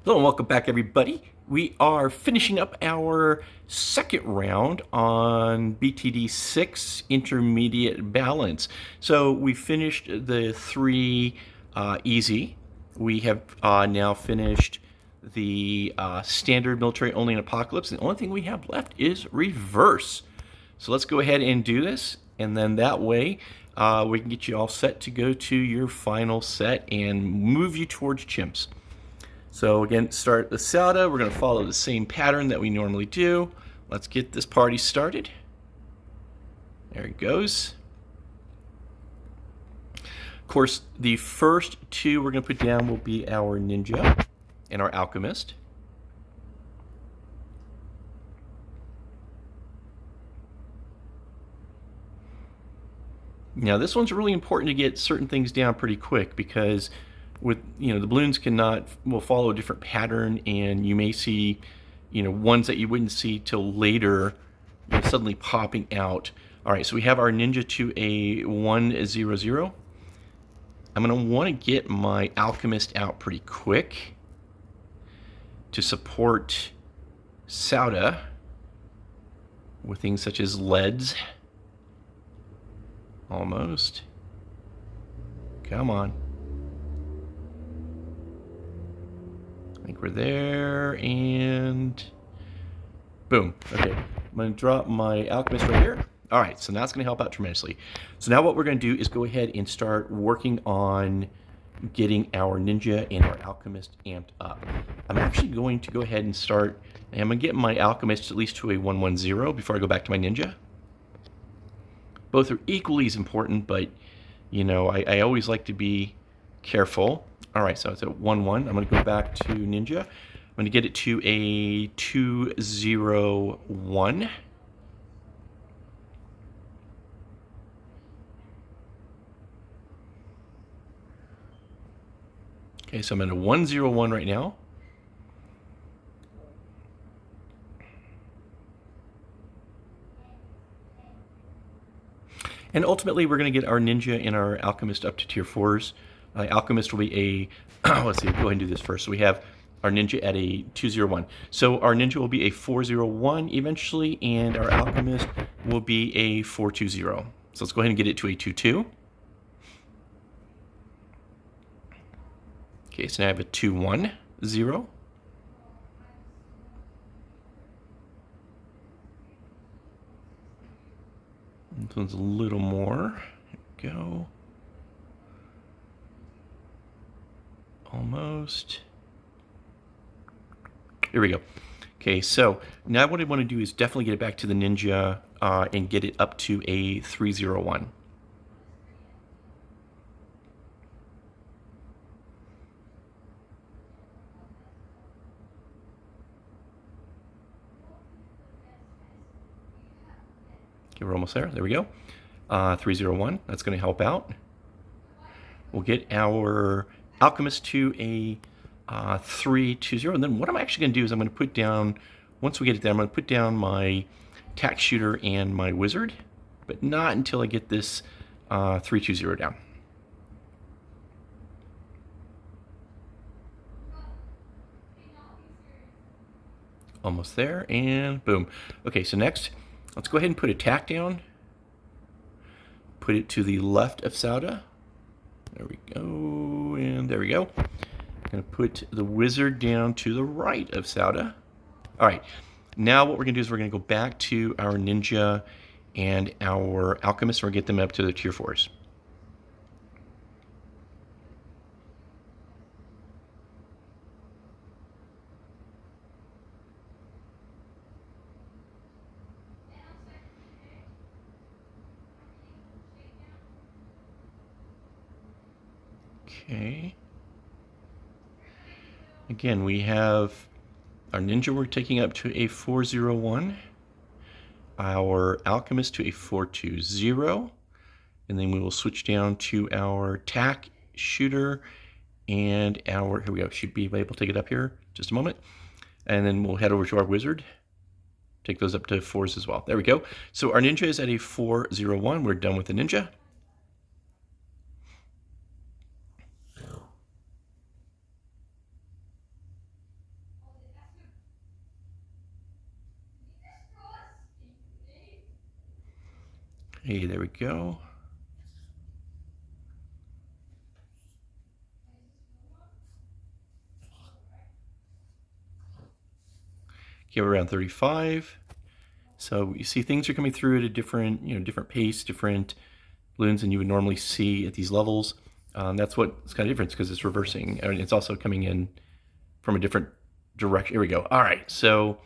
Hello and welcome back, everybody. We are finishing up our second round on BTD6 intermediate balance. So we finished the three easy. We have now finished the standard military only in apocalypse. The only thing we have left is reverse. So let's go ahead and do this, and then that way we can get you all set to go to your final set and move you towards chimps. So again, start the SATA. We're going to follow the same pattern that we normally do. Let's get this party started. There it goes. Of course, the first two we're going to put down will be our ninja and our alchemist. Now this one's really important to get certain things down pretty quick, because with the balloons will follow a different pattern, and you may see ones that you wouldn't see till later suddenly popping out. All right, so we have our ninja to a 100. I'm going to want to get my alchemist out pretty quick to support Sauda with things such as leads. Almost. Come on. I think we're there, and boom. Okay, I'm going to drop my alchemist right here. All right, so now it's going to help out tremendously. So now what we're going to do is go ahead and start working on getting our ninja and our alchemist amped up. I'm actually going to go ahead and start, I'm going to get my alchemist at least to a 110 before I go back to my ninja. Both are equally as important, but I always like to be careful. All right, so it's at 1-1. I'm going to go back to ninja. I'm going to get it to a 2-0-1. Okay, so I'm at a 1-0-1 right now. And ultimately, we're going to get our ninja and our alchemist up to tier 4s. Alchemist will be a, let's see, go ahead and do this first. So we have our ninja at a 2-0-1. So our ninja will be a 4-0-1 eventually, and our alchemist will be a 4-2-0. So let's go ahead and get it to a 2-2. Okay, so now I have a 2-1-0. This one's a little more. There we go. Almost. There we go. Okay, so now what I want to do is definitely get it back to the ninja and get it up to a 3-0-1. Okay, we're almost there. There we go. 3-0-1. That's going to help out. We'll get our alchemist to a 3-2-0. And then what I'm actually going to do is I'm going to put down, once we get it down, I'm going to put down my tack shooter and my wizard, but not until I get this 3-2-0 down. Almost there, and boom. Okay, so next, let's go ahead and put a tack down. Put it to the left of Sauda. There we go, and there we go. I'm going to put the wizard down to the right of Sauda. All right, now what we're going to do is we're going to go back to our ninja and our alchemist, and we're going to get them up to the tier 4s. Okay. Again, we have our ninja we're taking up to a 4-0-1, our alchemist to a 4-2-0, and then we will switch down to our tack shooter and our, here we go, should be able to take it up here just a moment, and then we'll head over to our wizard, take those up to 4s as well. There we go. So our ninja is at a 4-0-1. We're done with the ninja. Hey, there we go. Okay, we're around 35. So you see things are coming through at a different, different pace, different balloons than you would normally see at these levels. That's what's kind of different because it's reversing. And it's also coming in from a different direction. Here we go. All right, so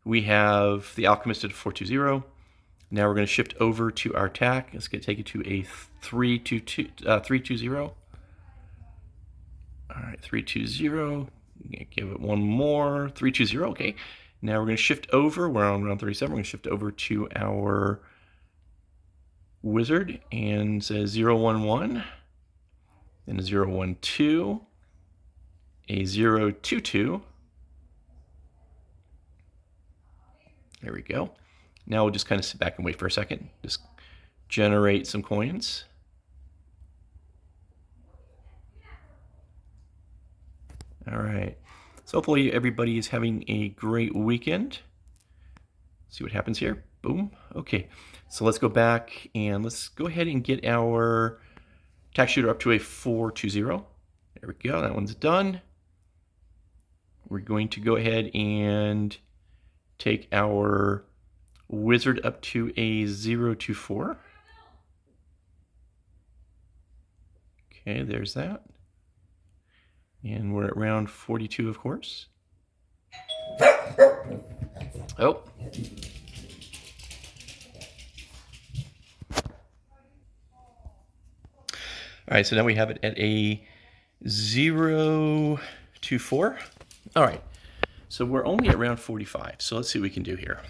we have the Alchemist at 420. Now we're going to shift over to our tack. It's going to take it to a 320. All right, 320. Give it one more. 320. Okay. Now we're going to shift over. We're on round 37. We're going to shift over to our wizard and says 011, then a 012, a 022. There we go. Now we'll just kind of sit back and wait for a second. Just generate some coins. All right. So hopefully everybody is having a great weekend. See what happens here. Boom. Okay. So let's go back and let's go ahead and get our tack shooter up to a 420. There we go. That one's done. We're going to go ahead and take our wizard up to a 024. Okay, there's that. And we're at round 42, of course. Oh. All right, so now we have it at a 024. All right, so we're only at round 45. So let's see what we can do here.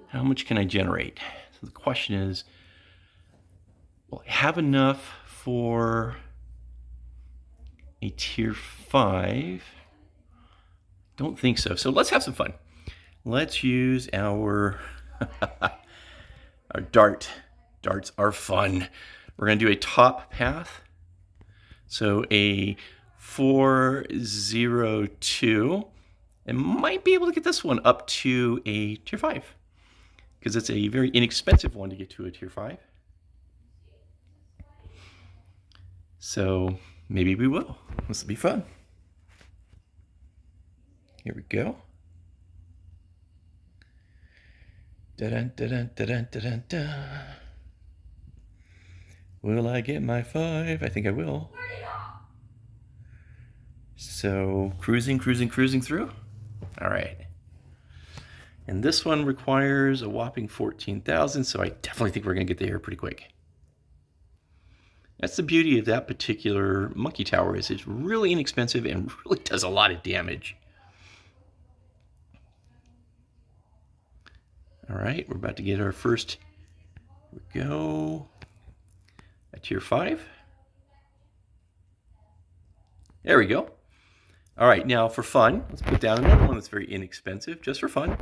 How much can I generate? So the question is, will I have enough for a tier 5? Don't think so. So let's have some fun. Let's use our our dart. Darts are fun. We're going to do a top path. So a 402. And might be able to get this one up to a tier 5. Because it's a very inexpensive one to get to a tier 5. So maybe we will. This will be fun. Here we go. Dun, dun, dun, dun, dun, dun, dun. Will I get my 5? I think I will. So cruising through. All right. And this one requires a whopping 14,000, so I definitely think we're going to get there pretty quick. That's the beauty of that particular monkey tower, is it's really inexpensive and really does a lot of damage. All right, we're about to get our first, here we go, a tier 5. There we go. All right, now for fun, let's put down another one that's very inexpensive, just for fun.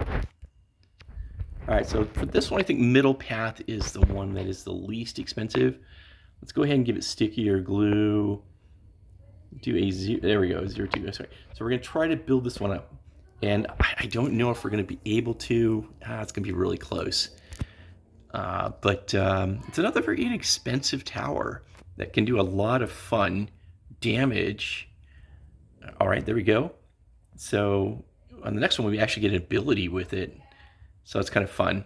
All right, so for this one, I think middle path is the one that is the least expensive. Let's go ahead and give it sticky or glue. Do a 0, there we go, 02, sorry. So we're gonna try to build this one up. And I don't know if we're gonna be able to, it's gonna be really close. But it's another very inexpensive tower that can do a lot of fun damage. All right, there we go. So on the next one, we actually get an ability with it. So it's kind of fun.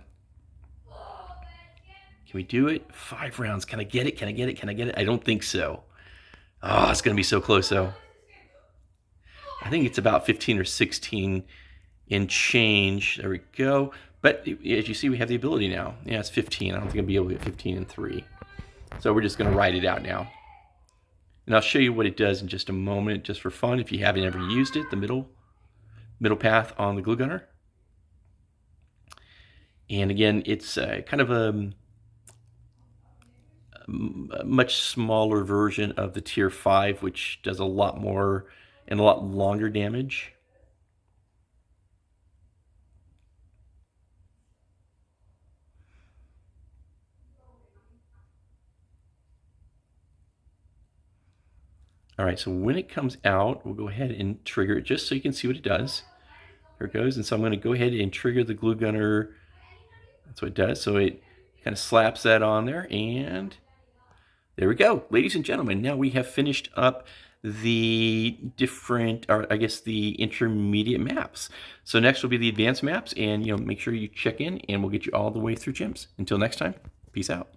Can we do it? 5 rounds. Can I get it? Can I get it? Can I get it? I don't think so. Oh, it's going to be so close, though. I think it's about 15 or 16 in change. There we go. But as you see, we have the ability now. Yeah, it's 15. I don't think I'll be able to get 15 and 3. So we're just going to write it out now. And I'll show you what it does in just a moment, just for fun, if you haven't ever used it, the middle path on the glue gunner. And again, it's kind of a much smaller version of the tier 5, which does a lot more and a lot longer damage. All right, so when it comes out, we'll go ahead and trigger it just so you can see what it does. Here it goes. And so I'm going to go ahead and trigger the glue gunner That's what it does. So it kind of slaps that on there, and there we go. Ladies and gentlemen, now we have finished up the different, or I guess the intermediate maps. So next will be the advanced maps, and make sure you check in, and we'll get you all the way through gyms. Until next time, peace out.